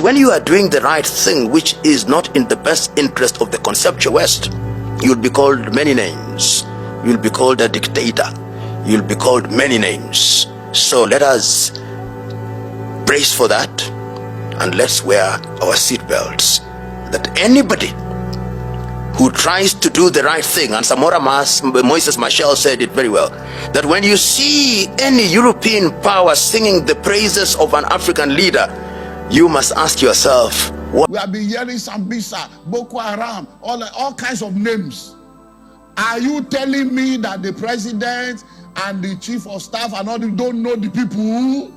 When you are doing the right thing, which is not in the best interest of the conceptual West, you'll be called many names. You'll be called a dictator. You'll be called many names. So let us brace for that, and let's wear our seatbelts. That anybody who tries to do the right thing, and Samora Moises Machel said it very well, that when you see any European power singing the praises of an African leader, you must ask yourself, what? We have been hearing Sambisa, Boko Haram, all kinds of names. Are you telling me that the president and the chief of staff and all don't know the people?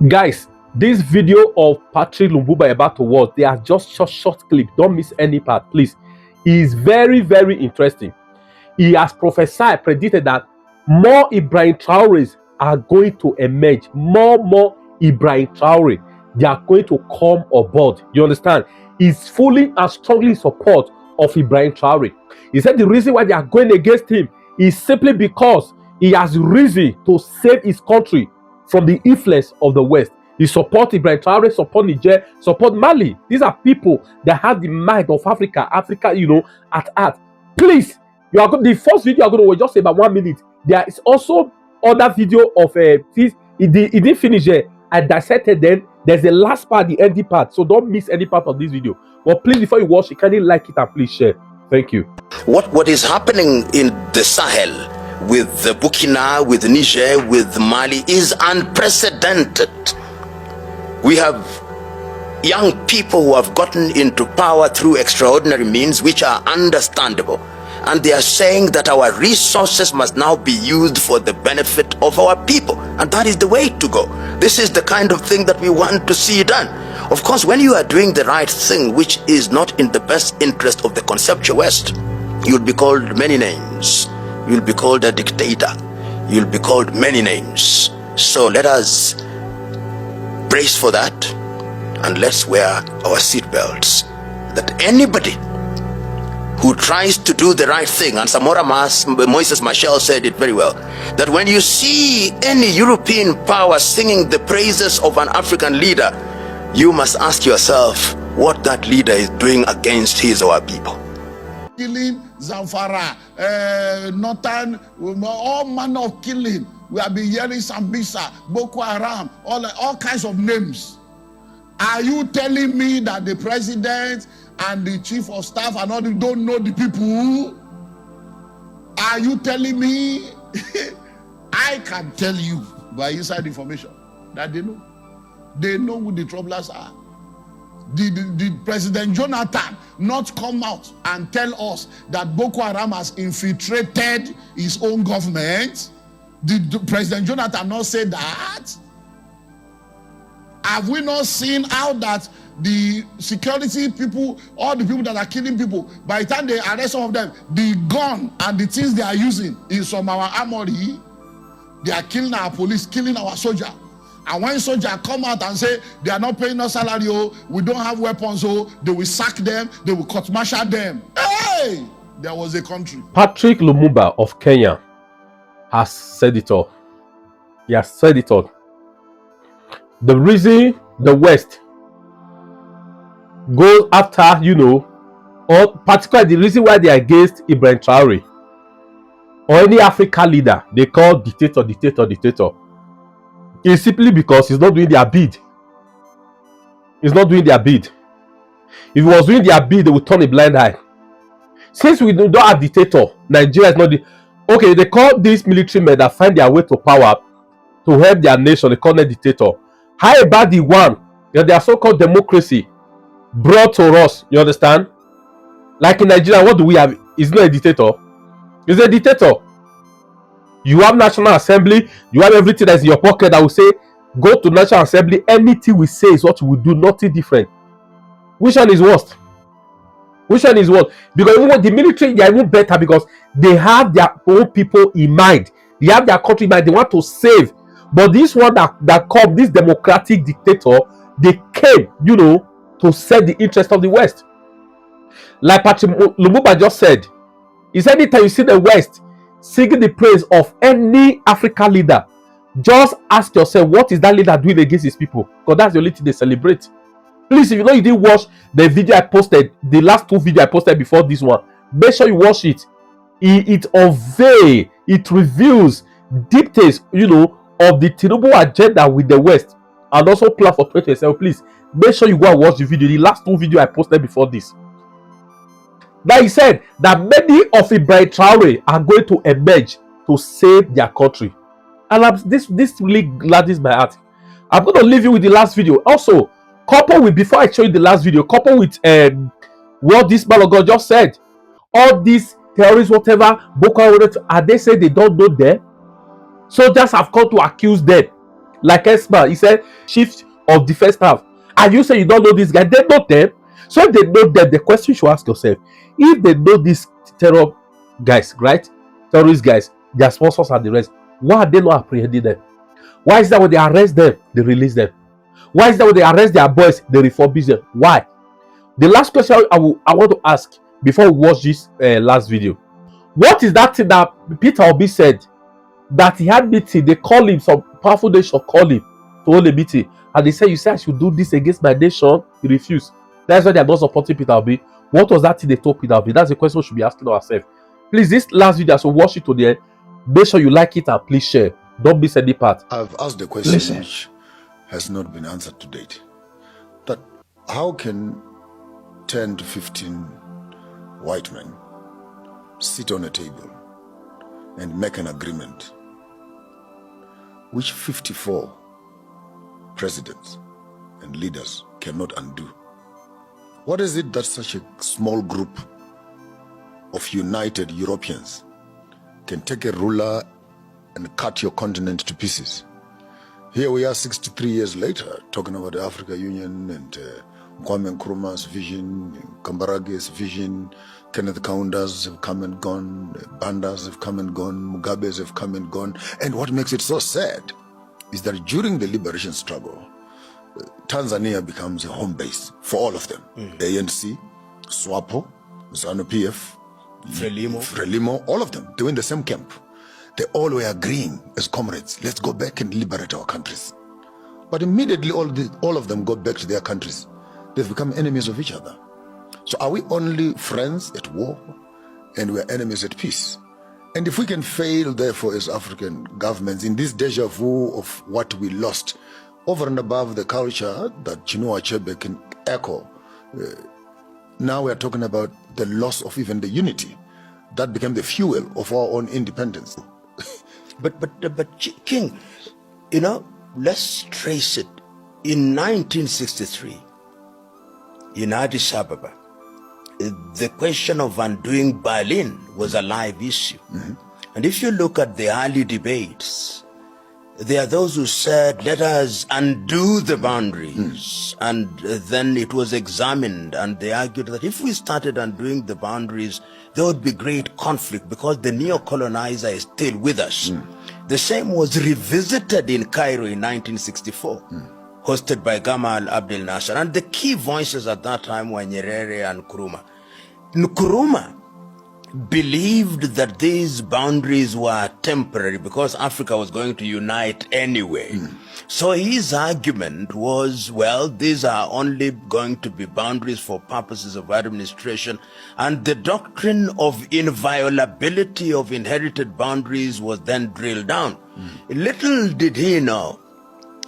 Guys, this video of Patrick Lumbuba about to watch, they are just short clip. Don't miss any part, please. He is very, very interesting. He has prophesied, predicted that more Ibrahim Trores are going to emerge. More Ibrahim Trore. They are going to come aboard. You understand? He's fully and strongly in support of Ibrahim Trore. He said the reason why they are going against him is simply because he has reason to save his country from the influence of the West. He supports Ibrahim Trore, support Niger, support Mali. These are people that have the mind of Africa, at heart. Please, you are the first video you are going to watch, just about 1 minute. There is also other video of this. It didn't finish here. I dissected them. There's the last part, the ending part. So don't miss any part of this video. But please, before you watch, you kindly like it and please share. Thank you. What is happening in the Sahel with the Burkina, with Niger, with Mali is unprecedented. We have young people who have gotten into power through extraordinary means, which are understandable. And they are saying that our resources must now be used for the benefit of our people. And that is the way to go. This is the kind of thing that we want to see done. Of course, when you are doing the right thing, which is not in the best interest of the conceptual West, you'll be called many names. You'll be called a dictator. You'll be called many names. So let us brace for that, and let's wear our seatbelts. That anybody who tries to do the right thing, and Samora Moises Machel said it very well, that when you see any European power singing the praises of an African leader, you must ask yourself what that leader is doing against his or her people. Killing, Zamfara, Northern, all manner of killing. We have been hearing Sambisa, Boko Haram, all kinds of names. Are you telling me that the president and the chief of staff and all don't know the people? Are you telling me? I can tell you by inside information that they know. They know who the troublers are. Did President Jonathan not come out and tell us that Boko Haram has infiltrated his own government? Did President Jonathan not say that? Have we not seen how that the security people, all the people that are killing people, by the time they arrest some of them, the gun and the things they are using is from our armory? They are killing our police, killing our soldier. And when soldiers come out and say they are not paying us salary, we don't have weapons, they will sack them, they will court-martial them. Hey! There was a country. Patrick Lumbuba of Kenya has said it all. He has said it all. The reason the West goes after, or particularly the reason why they are against Ibrahim Trore or any African leader they call dictator, is simply because he's not doing their bid. He's not doing their bid. If he was doing their bid, they would turn a blind eye. Since we don't have dictator, Nigeria is not the... Okay, they call these military men that find their way to power to help their nation, they call them dictator. How about the one that their so-called democracy brought to us? You understand? Like in Nigeria, what do we have? It's not a dictator. It's a dictator. You have National Assembly, you have everything that's in your pocket that will say, go to National Assembly, anything we say is what we do, nothing different. Which one is worst? Which one is worst? Because even the military, they are even better because they have their own people in mind. They have their country in mind. They want to save. But this one that come, this democratic dictator, they came, to serve the interest of the West. Like Patrick Lumbuba just said, he said anytime you see the West singing the praise of any African leader, just ask yourself, what is that leader doing against his people? Because that's the only thing they celebrate. Please, if you know you didn't watch the video I posted, the last two videos I posted before this one, make sure you watch it. It unveils, it reveals details, of the Tinubu agenda with the West and also plan for 2027. Please, make sure you go and watch the video, the last two videos I posted before this. That he said that many of Ibrahim Trore are going to emerge to save their country. And this really gladdens my heart. I'm going to leave you with the last video. Also, couple with, before I show you the last video, couple with what this man of God just said. All these terrorists, whatever, Boko Haram, and they say they don't know them. Soldiers have come to accuse them. Like Esma, he said, Chief of Defense Staff. And you say you don't know this guy. They know them. So if they know them, the question you should ask yourself, if they know these terror guys, right? Terrorist guys, their sponsors and the rest, why are they not apprehending them? Why is that when they arrest them, they release them? Why is that when they arrest their boys, they refurbish them? Why? The last question I want to ask before we watch this last video. What is that thing that Peter Obi said that he had meeting? They call him, some powerful nation call him to hold a meeting. And they say, you say I should do this against my nation. He refused. That's why they are not supporting Peter Obi. What was that thing they told Peter Obi? That's the question we should be asking ourselves. Please, this last video, so watch it to the end. Make sure you like it and please share. Don't miss any part. I've asked the question which has not been answered to date. That how can 10 to 15 white men sit on a table and make an agreement which 54 presidents and leaders cannot undo? What is it that such a small group of united Europeans can take a ruler and cut your continent to pieces? Here we are 63 years later talking about the Africa Union and Kwame Nkrumah's vision, Kambarage's vision, Kenneth Kaunda's have come and gone, Banda's have come and gone, Mugabe's have come and gone. And what makes it so sad is that during the liberation struggle, Tanzania becomes a home base for all of them. ANC, SWAPO, ZANU-PF, Frelimo, all of them, they were in the same camp. They all were agreeing as comrades, let's go back and liberate our countries. But immediately all of them go back to their countries. They've become enemies of each other. So are we only friends at war and we're enemies at peace? And if we can fail, therefore, as African governments in this deja vu of what we lost, over and above the culture that Chinua Achebe can echo, now we're talking about the loss of even the unity that became the fuel of our own independence. But King, let's trace it. In 1963, in Addis Ababa, the question of undoing Berlin was a live issue. And if you look at the early debates, there are those who said, let us undo the boundaries. And then it was examined, and they argued that if we started undoing the boundaries, there would be great conflict because the neo-colonizer is still with us. The same was revisited in Cairo in 1964, hosted by Gamal Abdel Nasser. And the key voices at that time were Nyerere and Nkrumah. Nkrumah believed that these boundaries were temporary because Africa was going to unite anyway. So his argument was, well, these are only going to be boundaries for purposes of administration, and the doctrine of inviolability of inherited boundaries was then drilled down. Little did he know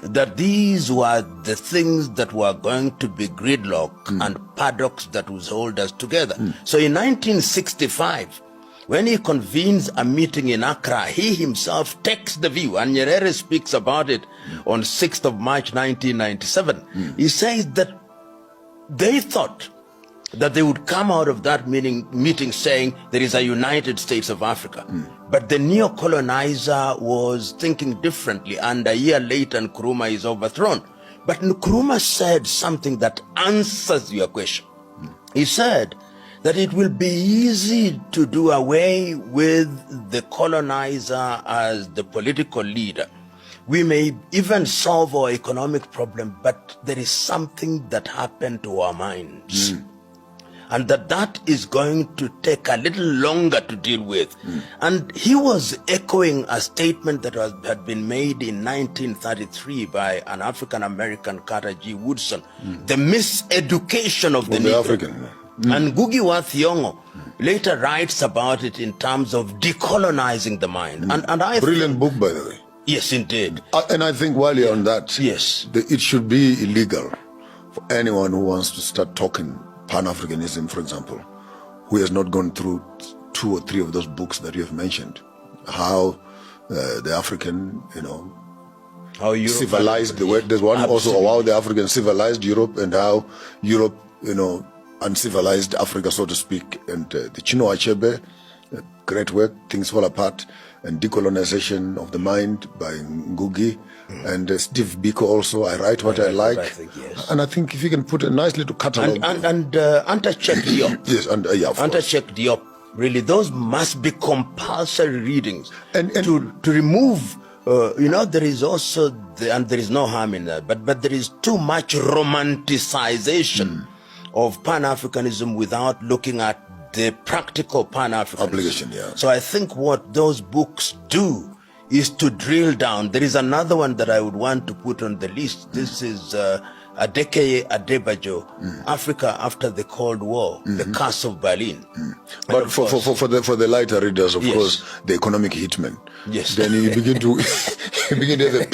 that these were the things that were going to be gridlock and paddocks that would hold us together. So in 1965, when he convenes a meeting in Accra, he himself takes the view, and Nyerere speaks about it on 6th of March 1997. He says that they thought that they would come out of that meeting saying there is a United States of Africa. But the neo-colonizer was thinking differently, and a year later Nkrumah is overthrown. But Nkrumah said something that answers your question. He said that it will be easy to do away with the colonizer as the political leader. We may even solve our economic problem, but there is something that happened to our minds. and that is going to take a little longer to deal with. And he was echoing a statement that had been made in 1933 by an African-American, Carter G. Woodson, the miseducation of the Negro. African. And Ngugi wa Thiong'o later writes about it in terms of decolonizing the mind. And I Brilliant book, by the way. Yes, indeed. And I think while you're on that, Yes, it should be illegal for anyone who wants to start talking Pan-Africanism, for example, who has not gone through 2 or 3 of those books that you have mentioned. How the African, how Europe civilized the world. There's one also how the African civilized Europe, and how Europe, uncivilized Africa, so to speak. And the Chinua Achebe, great work, Things Fall Apart, and Decolonization of the Mind by Ngugi, and Steve Biko also, I Write What I Like. I think, yes. And I think if you can put a nice little catalog. And Antachek Diop. Yes, and yeah, of course. Antachek Diop. Really, those must be compulsory readings. And to remove, there is also, and there is no harm in that, but there is too much romanticization of Pan-Africanism without looking at the practical Pan-Africanism. Obligation, yeah. So I think what those books do is to drill down. There is another one that I would want to put on the list. This is Adekeye Adebayo, Africa After the Cold War, The Curse of Berlin. But for the lighter readers, of Yes. course, the economic hitman. Yes. Then you begin to have a